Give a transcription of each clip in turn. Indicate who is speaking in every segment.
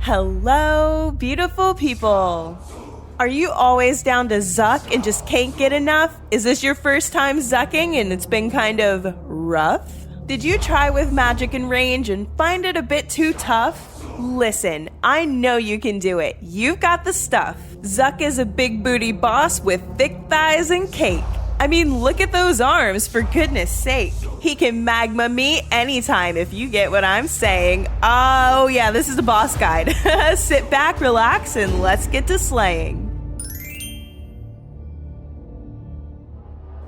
Speaker 1: Hello, beautiful people. Are you always down to Zuk and just can't get enough? Is this your first time Zucking and it's been kind of rough? Did you try with magic and range and find it a bit too tough? Listen, I know you can do it. You've got the stuff. Zuk is a big booty boss with thick thighs and cake. I mean, look at those arms, for goodness sake. He can magma me anytime, if you get what I'm saying. Oh yeah, this is the boss guide. Sit back, relax, and let's get to slaying.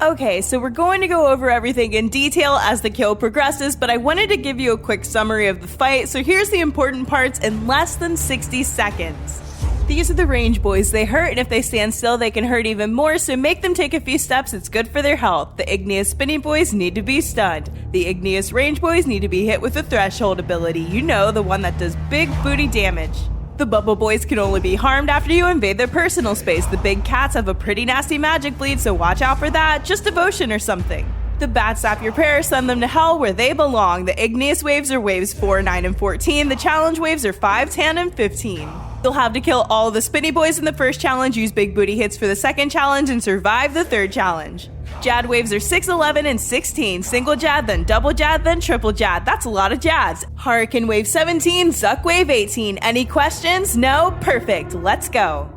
Speaker 1: Okay, so we're going to go over everything in detail as the kill progresses, but I wanted to give you a quick summary of the fight, so here's the important parts in less than 60 seconds. These are the range boys. They hurt, and if they stand still, they can hurt even more, so make them take a few steps. It's good for their health. The Igneous spinning boys need to be stunned. The Igneous range boys need to be hit with a threshold ability. You know, the one that does big booty damage. The bubble boys can only be harmed after you invade their personal space. The big cats have a pretty nasty magic bleed, so watch out for that. Just devotion or something. The bats sap your prayers, send them to hell where they belong. The Igneous waves are waves 4, 9, and 14. The challenge waves are 5, 10, and 15. You'll have to kill all the spinny boys in the first challenge, use big booty hits for the second challenge, and survive the third challenge. Jad waves are 6, 11, and 16. Single Jad, then double Jad, then triple Jad. That's a lot of Jads. Har-Aken wave 17, Zuk wave 18. Any questions? No? Perfect. Let's go.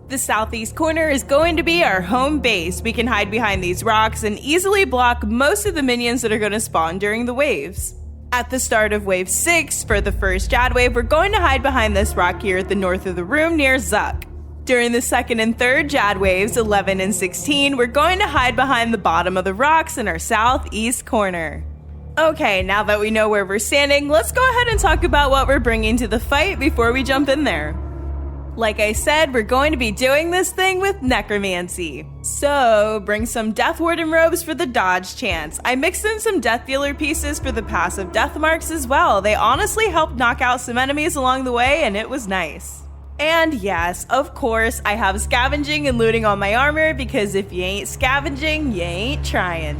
Speaker 1: The southeast corner is going to be our home base. We can hide behind these rocks and easily block most of the minions that are going to spawn during the waves. At the start of wave 6, for the first Jad wave, we're going to hide behind this rock here at the north of the room near Zuk. During the second and third Jad waves, 11 and 16, we're going to hide behind the bottom of the rocks in our southeast corner. Okay, now that we know where we're standing, let's go ahead and talk about what we're bringing to the fight before we jump in there. Like I said, we're going to be doing this thing with necromancy. So, bring some deathwarden robes for the dodge chance. I mixed in some death dealer pieces for the passive deathmarks as well. They honestly helped knock out some enemies along the way, and it was nice. And yes, of course, I have scavenging and looting on my armor, because if you ain't scavenging, you ain't trying.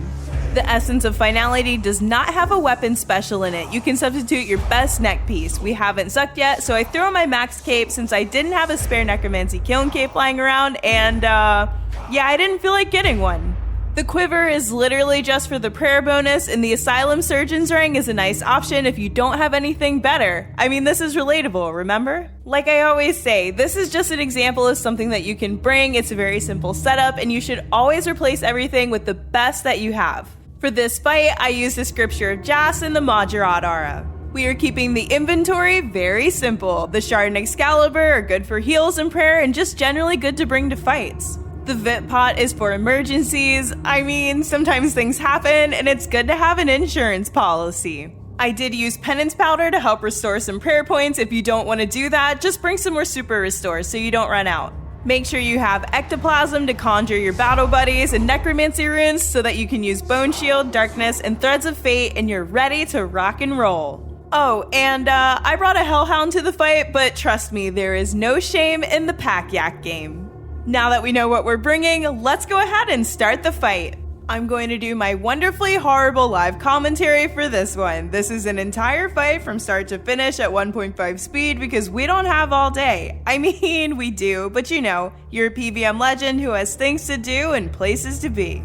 Speaker 1: The Essence of Finality does not have a weapon special in it. You can substitute your best neck piece. We haven't Zucked yet, so I threw on my max cape since I didn't have a spare necromancy kiln cape lying around, and yeah, I didn't feel like getting one. The quiver is literally just for the prayer bonus, and the Asylum Surgeon's ring is a nice option if you don't have anything better. I mean, this is relatable, remember? Like I always say, this is just an example of something that you can bring. It's a very simple setup, and you should always replace everything with the best that you have. For this fight, I used the Scripture of Jas and the Majorat Aura. We are keeping the inventory very simple. The Shard and Excalibur are good for heals and prayer, and just generally good to bring to fights. The Vit Pot is for emergencies. I mean, sometimes things happen, and it's good to have an insurance policy. I did use Penance Powder to help restore some prayer points. If you don't want to do that, just bring some more Super Restores so you don't run out. Make sure you have Ectoplasm to conjure your battle buddies and Necromancy runes so that you can use Bone Shield, Darkness, and Threads of Fate, and you're ready to rock and roll. Oh, and I brought a Hellhound to the fight, but trust me, there is no shame in the Pack Yak game. Now that we know what we're bringing, let's go ahead and start the fight. I'm going to do my wonderfully horrible live commentary for this one. This is an entire fight from start to finish at 1.5 speed because we don't have all day. I mean, we do, but you know, you're a PVM legend who has things to do and places to be.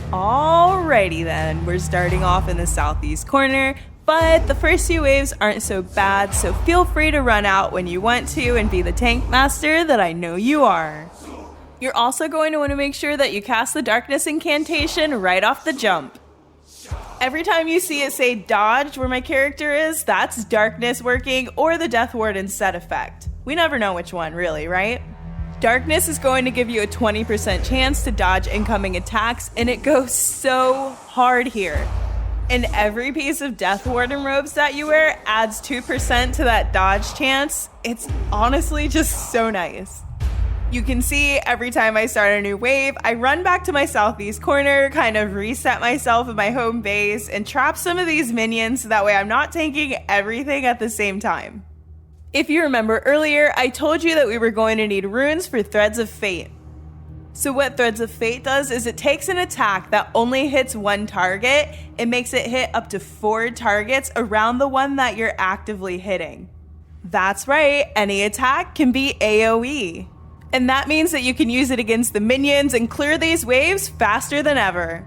Speaker 1: Alrighty then, we're starting off in the southeast corner, but the first few waves aren't so bad, so feel free to run out when you want to and be the tank master that I know you are. You're also going to want to make sure that you cast the Darkness incantation right off the jump. Every time you see it say dodge where my character is, that's Darkness working or the deathwarden set effect. We never know which one really, right? Darkness is going to give you a 20% chance to dodge incoming attacks, and it goes so hard here. And every piece of deathwarden robes that you wear adds 2% to that dodge chance. It's honestly just so nice. You can see every time I start a new wave, I run back to my southeast corner, kind of reset myself in my home base, and trap some of these minions so that way I'm not tanking everything at the same time. If you remember earlier, I told you that we were going to need runes for Threads of Fate. So what Threads of Fate does is it takes an attack that only hits one target and makes it hit up to 4 targets around the one that you're actively hitting. That's right, any attack can be AoE. And that means that you can use it against the minions and clear these waves faster than ever.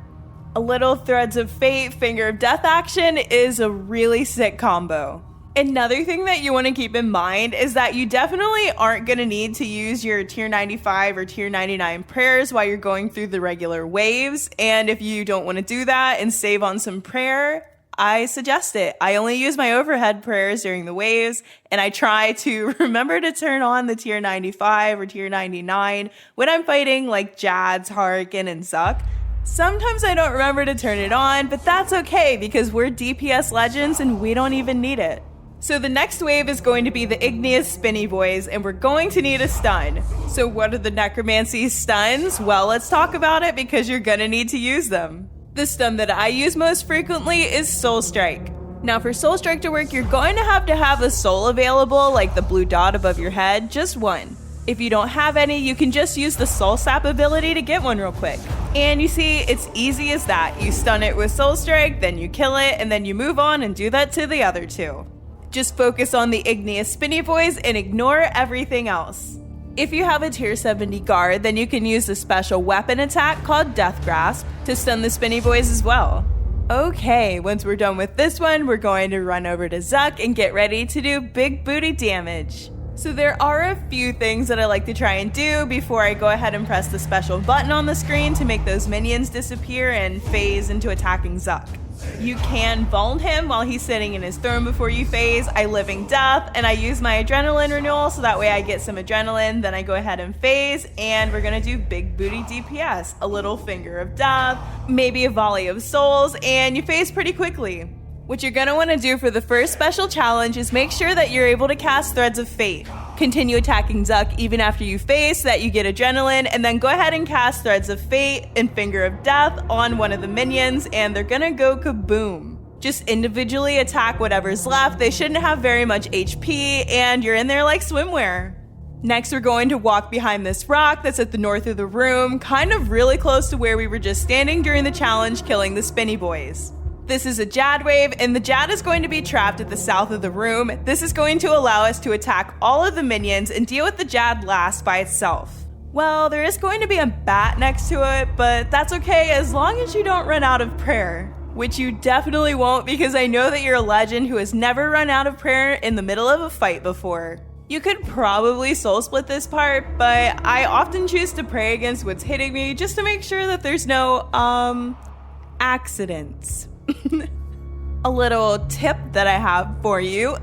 Speaker 1: A little Threads of Fate, Finger of Death action is a really sick combo. Another thing that you want to keep in mind is that you definitely aren't going to need to use your tier 95 or tier 99 prayers while you're going through the regular waves. And if you don't want to do that and save on some prayer, I suggest it. I only use my overhead prayers during the waves, and I try to remember to turn on the tier 95 or tier 99 when I'm fighting like Jads, Har-Aken, and Zuk. Sometimes I don't remember to turn it on, but that's okay because we're DPS legends and we don't even need it. So the next wave is going to be the Igneous spinny boys, and we're going to need a stun. So what are the Necromancy stuns? Well, let's talk about it because you're gonna need to use them. The stun that I use most frequently is Soul Strike. Now for Soul Strike to work, you're going to have a soul available, like the blue dot above your head, just one. If you don't have any, you can just use the Soul Sap ability to get one real quick. And you see, it's easy as that. You stun it with Soul Strike, then you kill it, and then you move on and do that to the other two. Just focus on the Igneous spinny boys and ignore everything else. If you have a tier 70 guard, then you can use a special weapon attack called Death Grasp to stun the spinny boys as well. Okay, once we're done with this one, we're going to run over to Zuk and get ready to do big booty damage. So there are a few things that I like to try and do before I go ahead and press the special button on the screen to make those minions disappear and phase into attacking Zuk. You can vuln him while he's sitting in his throne before you phase. I Living Death, and I use my adrenaline renewal so that way I get some adrenaline, then I go ahead and phase, and we're gonna do big booty DPS. A little Finger of Death, maybe a volley of souls, and you phase pretty quickly. What you're gonna wanna do for the first special challenge is make sure that you're able to cast Threads of Fate. Continue attacking Zuk even after you phase so that you get adrenaline, and then go ahead and cast Threads of Fate and Finger of Death on one of the minions, and they're gonna go kaboom. Just individually attack whatever's left. They shouldn't have very much HP, and you're in there like swimwear. Next, we're going to walk behind this rock that's at the north of the room, kind of really close to where we were just standing during the challenge killing the spinny boys. This is a Jad wave, and the Jad is going to be trapped at the south of the room. This is going to allow us to attack all of the minions and deal with the Jad last by itself. Well, there is going to be a bat next to it, but that's okay as long as you don't run out of prayer. Which you definitely won't, because I know that you're a legend who has never run out of prayer in the middle of a fight before. You could probably soul split this part, but I often choose to pray against what's hitting me just to make sure that there's no, accidents. A little tip that I have for you,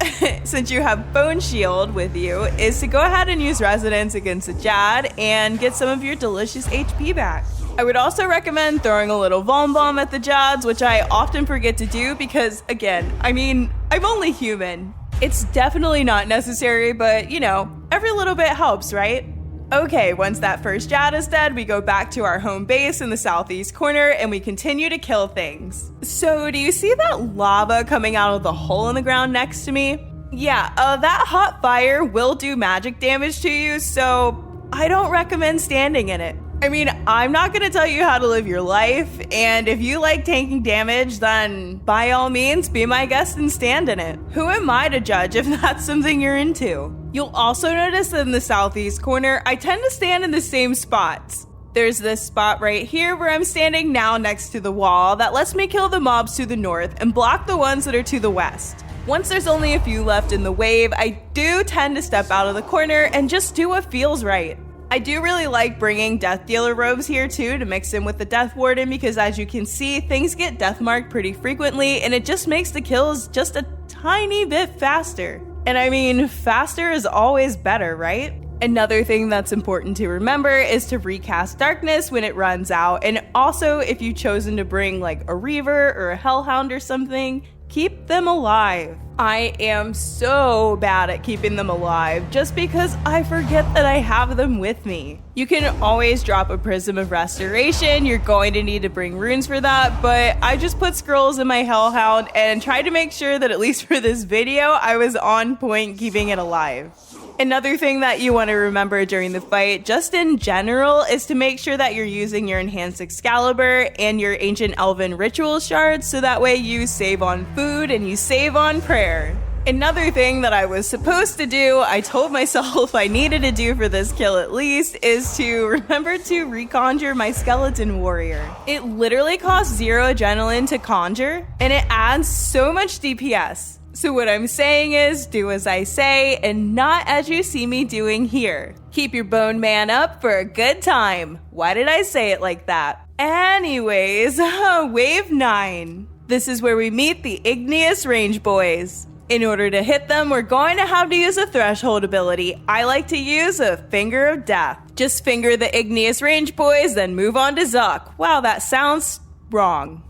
Speaker 1: since you have Bone Shield with you, is to go ahead and use Resonance against the Jad and get some of your delicious HP back. I would also recommend throwing a little Vuln Bomb at the Jads, which I often forget to do because, again, I'm only human. It's definitely not necessary, but, you know, every little bit helps, right? Okay, once that first Jad is dead, we go back to our home base in the southeast corner and we continue to kill things. So do you see that lava coming out of the hole in the ground next to me? Yeah, that hot fire will do magic damage to you, so I don't recommend standing in it. I mean, I'm not gonna tell you how to live your life, and if you like tanking damage, then by all means, be my guest and stand in it. Who am I to judge if that's something you're into? You'll also notice that in the southeast corner, I tend to stand in the same spots. There's this spot right here where I'm standing now next to the wall that lets me kill the mobs to the north and block the ones that are to the west. Once there's only a few left in the wave, I do tend to step out of the corner and just do what feels right. I do really like bringing Death Dealer robes here too to mix in with the deathwarden because as you can see, things get deathmarked pretty frequently and it just makes the kills just a tiny bit faster. And I mean, faster is always better, right? Another thing that's important to remember is to recast Darkness when it runs out, and also if you've chosen to bring like a Reaver or a Hellhound or something, keep them alive. I am so bad at keeping them alive just because I forget that I have them with me. You can always drop a Prism of Restoration, you're going to need to bring runes for that, but I just put scrolls in my Hellhound and tried to make sure that at least for this video, I was on point keeping it alive. Another thing that you want to remember during the fight, just in general, is to make sure that you're using your Enhanced Excalibur and your Ancient Elven Ritual Shards so that way you save on food and you save on prayer. Another thing that I was supposed to do, I told myself I needed to do for this kill at least, is to remember to reconjure my skeleton warrior. It literally costs 0 adrenaline to conjure, and it adds so much DPS. So what I'm saying is, do as I say, and not as you see me doing here. Keep your bone man up for a good time. Why did I say it like that? Anyways, wave 9. This is where we meet the Igneous range boys. In order to hit them, we're going to have to use a threshold ability. I like to use a Finger of Death. Just finger the Igneous range boys, then move on to Zuk. Wow, that sounds wrong.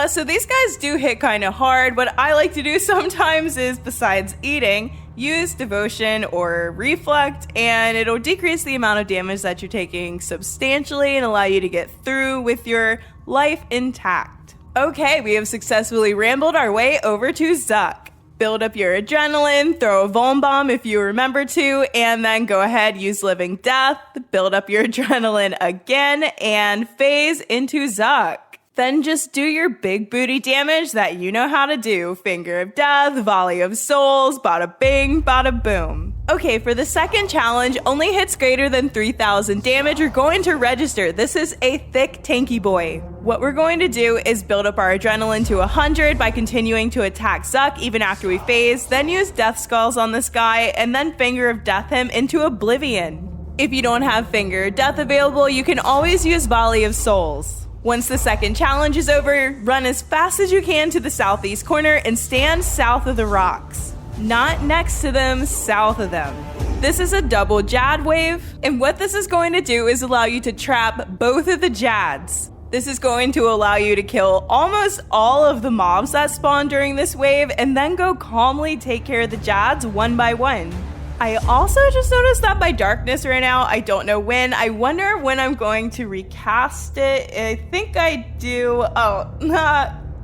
Speaker 1: So these guys do hit kind of hard. What I like to do sometimes is, besides eating, use Devotion or Reflect, and it'll decrease the amount of damage that you're taking substantially and allow you to get through with your life intact. Okay, we have successfully rambled our way over to Zuk. Build up your adrenaline, throw a Vuln Bomb if you remember to, and then go ahead, use Living Death, build up your adrenaline again, and phase into Zuk. Then just do your big booty damage that you know how to do. Finger of Death, Volley of Souls, bada bing, bada boom. Okay, for the second challenge, only hits greater than 3,000 damage are going to register. This is a thick, tanky boy. What we're going to do is build up our adrenaline to 100 by continuing to attack Zuk even after we phase, then use Death Skulls on this guy, and then Finger of Death him into oblivion. If you don't have Finger of Death available, you can always use Volley of Souls. Once the second challenge is over, run as fast as you can to the southeast corner and stand south of the rocks. Not next to them, south of them. This is a double Jad wave, and what this is going to do is allow you to trap both of the Jads. This is going to allow you to kill almost all of the mobs that spawn during this wave, and then go calmly take care of the Jads one by one. I also just noticed that my darkness ran out. I don't know when. I wonder when I'm going to recast it. I think I do. Oh,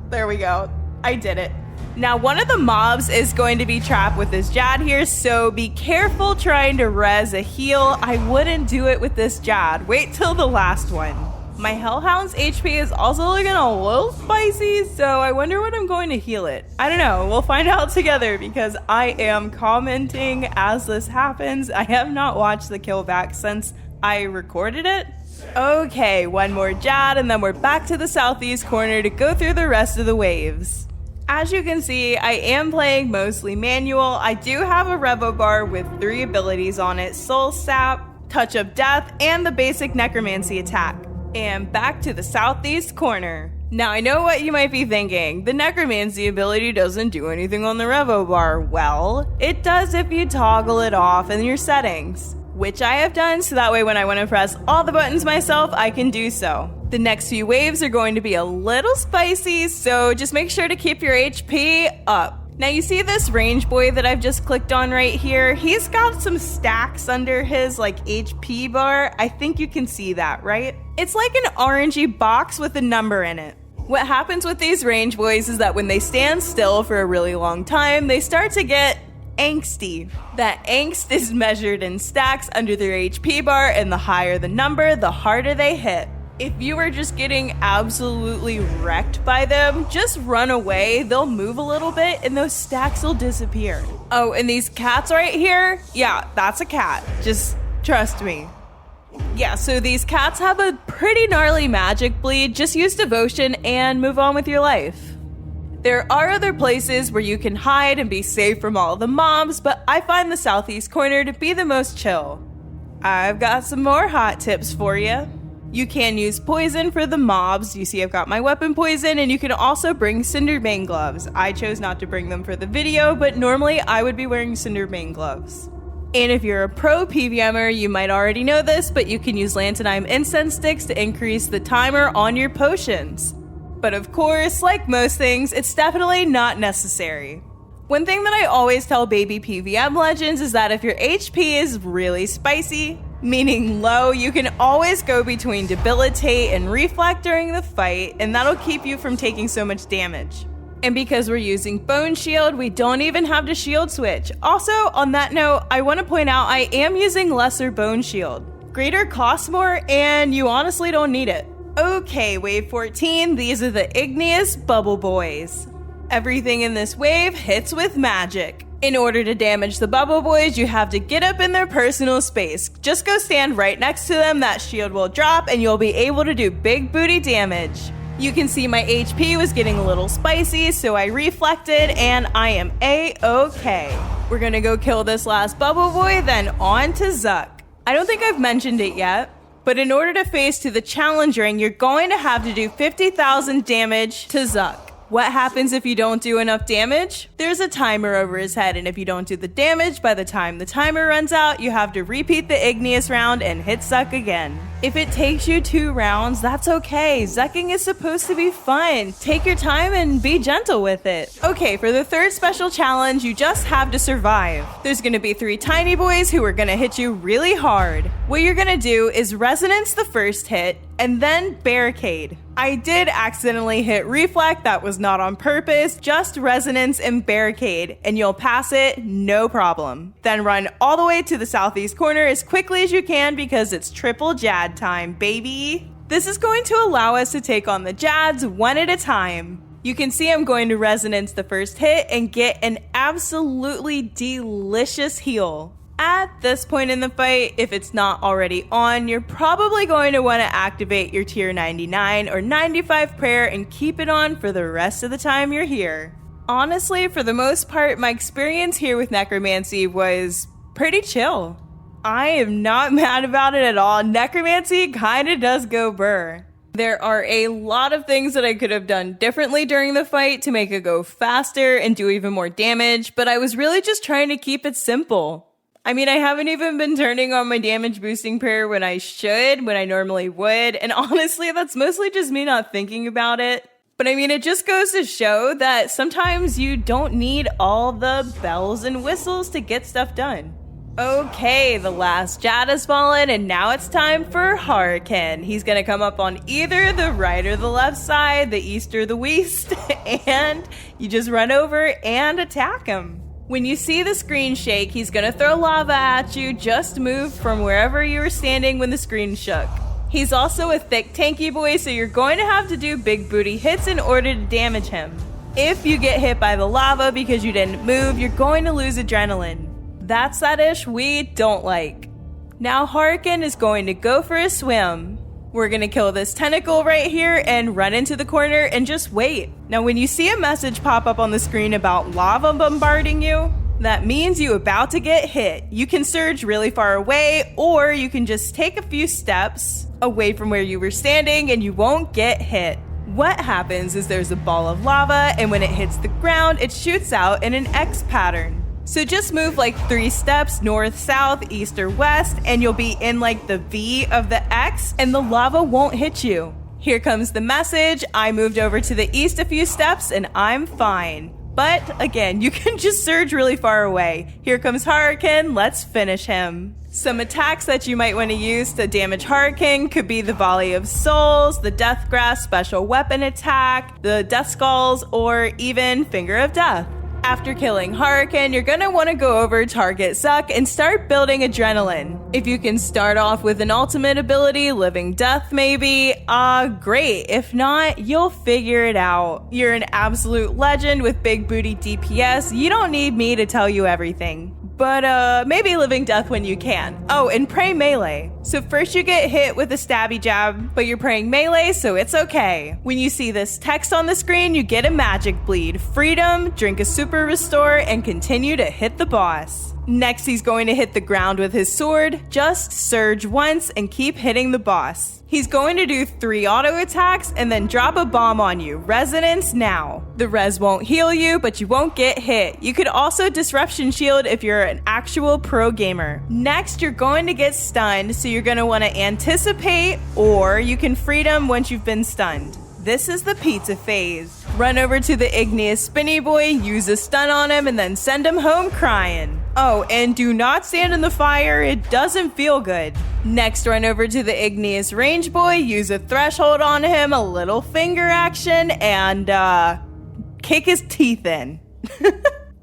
Speaker 1: there we go. I did it. Now, one of the mobs is going to be trapped with this Jad here, so be careful trying to res a heal. I wouldn't do it with this Jad. Wait till the last one. My Hellhound's HP is also looking a little spicy, so I wonder when I'm going to heal it. I don't know. We'll find out together because I am commenting as this happens. I have not watched the kill back since I recorded it. Okay, one more Jad, and then we're back to the southeast corner to go through the rest of the waves. As you can see, I am playing mostly manual. I do have a Revo bar with 3 abilities on it: Soul Sap, Touch of Death, and the basic Necromancy attack. And back to the southeast corner. Now I know what you might be thinking. The Necromancy ability doesn't do anything on the Revo bar. Well, it does if you toggle it off in your settings, which I have done, so that way when I want to press all the buttons myself, I can do so. The next few waves are going to be a little spicy, so just make sure to keep your HP up. Now you see this range boy that I've just clicked on right here? He's got some stacks under his HP bar. I think you can see that, right? It's like an orangey box with a number in it. What happens with these range boys is that when they stand still for a really long time, they start to get angsty. That angst is measured in stacks under their HP bar, and the higher the number, the harder they hit. If you are just getting absolutely wrecked by them, just run away. They'll move a little bit and those stacks will disappear. Oh, and these cats right here? Yeah, that's a cat. Just trust me. Yeah, so these cats have a pretty gnarly magic bleed. Just use Devotion and move on with your life. There are other places where you can hide and be safe from all the mobs, but I find the southeast corner to be the most chill. I've got some more hot tips for you. You can use poison for the mobs. You see I've got my weapon poison, and you can also bring Cinderbane gloves. I chose not to bring them for the video, but normally I would be wearing Cinderbane gloves. And if you're a pro PVMer, you might already know this, but you can use Lantanime incense sticks to increase the timer on your potions. But of course, like most things, it's definitely not necessary. One thing that I always tell baby PVM legends is that if your HP is really spicy, meaning low, you can always go between Debilitate and Reflect during the fight, and that'll keep you from taking so much damage. And because we're using Bone Shield, we don't even have to shield switch. Also, on that note, I want to point out I am using lesser Bone Shield. Greater costs more, and you honestly don't need it. Okay, wave 14, these are the Igneous Bubble Boys. Everything in this wave hits with magic. In order to damage the bubble boys, you have to get up in their personal space. Just go stand right next to them, that shield will drop, and you'll be able to do big booty damage. You can see my HP was getting a little spicy, so I reflected, and I am A-okay. We're gonna go kill this last bubble boy, then on to Zuk. I don't think I've mentioned it yet, but in order to phase to the challenge ring, you're going to have to do 50,000 damage to Zuk. What happens if you don't do enough damage? There's a timer over his head, and if you don't do the damage by the time the timer runs out, you have to repeat the Igneous round and hit Zuk again. If it takes you 2 rounds, that's okay. Zucking is supposed to be fun. Take your time and be gentle with it. Okay, for the third special challenge, you just have to survive. There's gonna be 3 tiny boys who are gonna hit you really hard. What you're gonna do is resonance the first hit, and then barricade. I did accidentally hit reflect, that was not on purpose, just resonance and barricade, and you'll pass it, no problem. Then run all the way to the southeast corner as quickly as you can because it's triple Jad time, baby. This is going to allow us to take on the Jads one at a time. You can see I'm going to resonance the first hit and get an absolutely delicious heal. At this point in the fight, if it's not already on, you're probably going to want to activate your tier 99 or 95 prayer and keep it on for the rest of the time you're here. Honestly, for the most part, my experience here with Necromancy was pretty chill. I am not mad about it at all. Necromancy kinda does go burr. There are a lot of things that I could have done differently during the fight to make it go faster and do even more damage, but I was really just trying to keep it simple. I mean, I haven't even been turning on my damage boosting prayer when I should, when I normally would, and honestly, that's mostly just me not thinking about it. But I mean, it just goes to show that sometimes you don't need all the bells and whistles to get stuff done. Okay, the last Jad has fallen, and now it's time for Har-Aken. He's gonna come up on either the right or the left side, the east or the west, and you just run over and attack him. When you see the screen shake, he's gonna throw lava at you. Just move from wherever you were standing when the screen shook. He's also a thick tanky boy, so you're going to have to do big booty hits in order to damage him. If you get hit by the lava because you didn't move, you're going to lose adrenaline. That's that ish we don't like. Now Har-Aken is going to go for a swim. We're gonna kill this tentacle right here and run into the corner and just wait. Now when you see a message pop up on the screen about lava bombarding you, that means you're about to get hit. You can surge really far away, or you can just take a few steps away from where you were standing and you won't get hit. What happens is there's a ball of lava, and when it hits the ground, it shoots out in an X pattern. So just move like 3 steps north, south, east, or west, and you'll be in like the V of the X, and the lava won't hit you. Here comes the message. I moved over to the east a few steps, and I'm fine. But again, you can just surge really far away. Here comes Har-Aken. Let's finish him. Some attacks that you might want to use to damage Har-Aken could be the Volley of Souls, the Death Grasp special weapon attack, the Death Skulls, or even Finger of Death. After killing Har-Aken, you're gonna want to go over target Zuk and start building adrenaline. If you can start off with an ultimate ability, Living Death maybe, great. If not, you'll figure it out. You're an absolute legend with big booty DPS. You don't need me to tell you everything. But maybe Living Death when you can. Oh, and pray melee. So first you get hit with a stabby jab, but you're praying melee, so it's okay. When you see this text on the screen, you get a magic bleed, freedom, drink a super restore, and continue to hit the boss. Next, he's going to hit the ground with his sword. Just surge once and keep hitting the boss. He's going to do 3 auto attacks and then drop a bomb on you. Resonance now. The res won't heal you, but you won't get hit. You could also disruption shield if you're an actual pro gamer. Next, you're going to get stunned, so you're going to want to anticipate, or you can freedom once you've been stunned. This is the pizza phase. Run over to the Igneous spinny boy, use a stun on him, and then send him home crying. Oh, and do not stand in the fire, it doesn't feel good. Next, run over to the Igneous range boy, use a threshold on him, a little finger action, and kick his teeth in.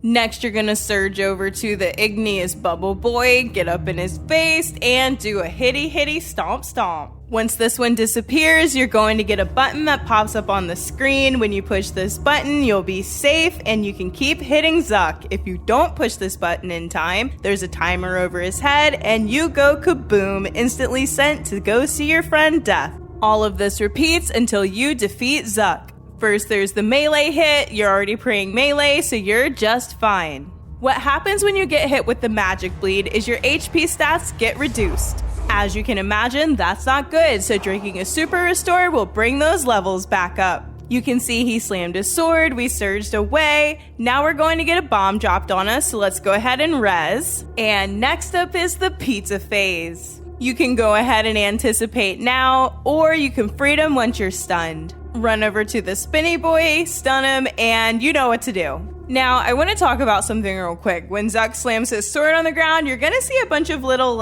Speaker 1: Next, you're gonna surge over to the Igneous Bubble Boy, get up in his face, and do a hitty stomp stomp. Once this one disappears, you're going to get a button that pops up on the screen. When you push this button, you'll be safe and you can keep hitting Zuk. If you don't push this button in time, there's a timer over his head and you go kaboom, instantly sent to go see your friend Death. All of this repeats until you defeat Zuk. First, there's the melee hit. You're already praying melee, so you're just fine. What happens when you get hit with the magic bleed is your HP stats get reduced. As you can imagine, that's not good, so drinking a super restore will bring those levels back up. You can see he slammed his sword, we surged away. Now we're going to get a bomb dropped on us, so let's go ahead and res. And next up is the pizza phase. You can go ahead and anticipate now, or you can freedom once you're stunned. Run over to the spinny boy, stun him, and you know what to do. Now, I want to talk about something real quick. When Zuk slams his sword on the ground, you're going to see a bunch of little,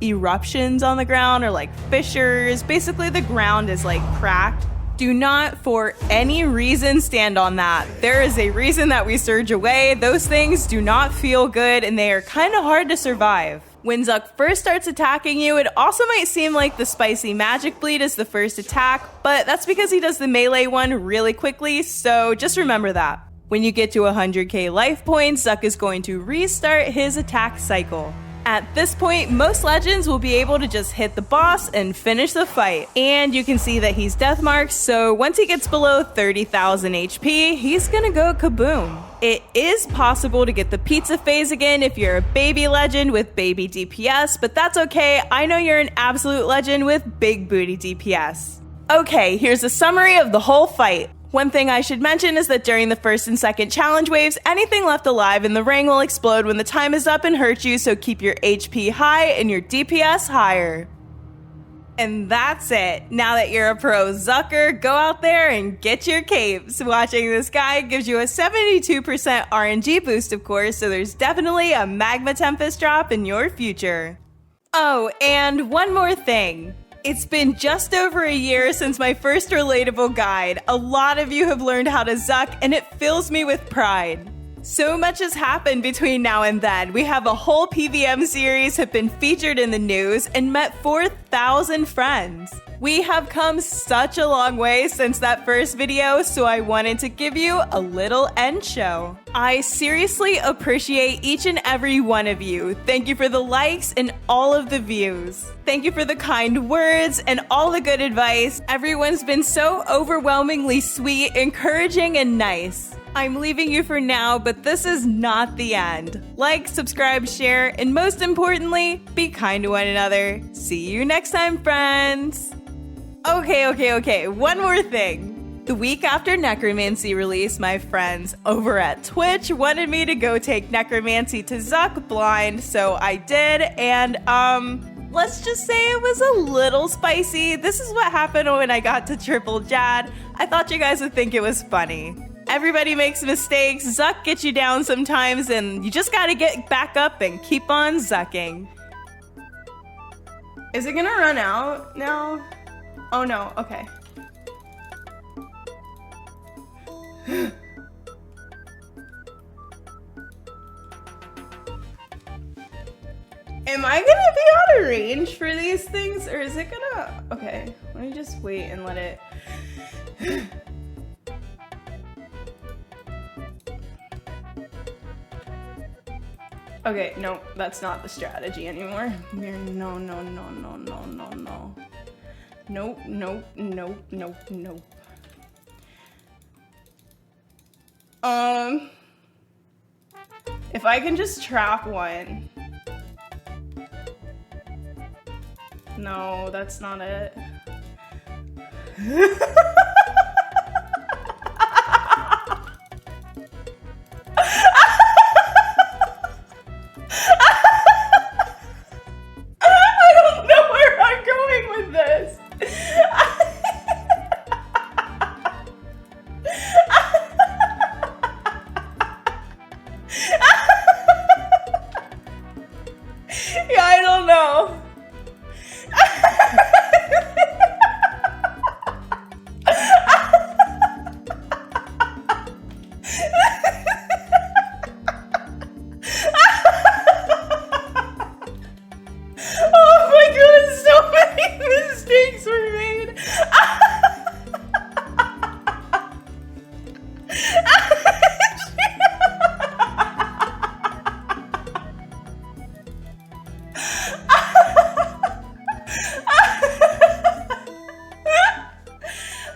Speaker 1: eruptions on the ground, or fissures. Basically, the ground is, cracked. Do not, for any reason, stand on that. There is a reason that we surge away. Those things do not feel good, and they are kind of hard to survive. When Zuk first starts attacking you, it also might seem like the spicy magic bleed is the first attack, but that's because he does the melee one really quickly, so just remember that. When you get to 100k life points, Zuk is going to restart his attack cycle. At this point, most legends will be able to just hit the boss and finish the fight. And you can see that he's deathmarked, so once he gets below 30,000 HP, he's gonna go kaboom. It is possible to get the pizza phase again if you're a baby legend with baby DPS, but that's okay. I know you're an absolute legend with big booty DPS. Okay, here's a summary of the whole fight. One thing I should mention is that during the first and second challenge waves, anything left alive in the ring will explode when the time is up and hurt you, so keep your HP high and your DPS higher. And that's it. Now that you're a pro Zucker, go out there and get your capes. Watching this guy gives you a 72% RNG boost, of course, so there's definitely a Magma Tempest drop in your future. Oh, and one more thing. It's been just over a year since my first relatable guide. A lot of you have learned how to Zuk, and it fills me with pride. So much has happened between now and then. We have a whole PVM series, have been featured in the news, and met 4,000 friends. We have come such a long way since that first video, so I wanted to give you a little end show. I seriously appreciate each and every one of you. Thank you for the likes and all of the views. Thank you for the kind words and all the good advice. Everyone's been so overwhelmingly sweet, encouraging, and nice. I'm leaving you for now, but this is not the end. Like, subscribe, share, and most importantly, be kind to one another. See you next time, friends! Okay, one more thing. The week after Necromancy release, my friends over at Twitch wanted me to go take Necromancy to Zuk blind, so I did, and let's just say it was a little spicy. This is what happened when I got to Triple Jad. I thought you guys would think it was funny. Everybody makes mistakes, Zuk gets you down sometimes, and you just gotta get back up and keep on Zucking. Is it gonna run out now? Oh no, okay. Am I gonna be out of range for these things, or is it gonna... Okay, let me just wait and let it... Okay, no, that's not the strategy anymore. No. Nope. If I can just trap one. No, that's not it.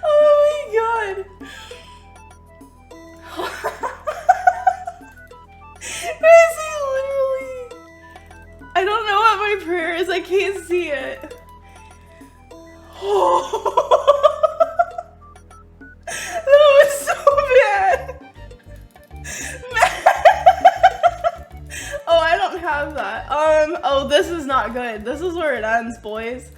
Speaker 2: Oh my god. Guys, he literally... I don't know what my prayer is. I can't see it. That was so bad. Oh, I don't have that. Oh, this is not good. This is where it ends, boys.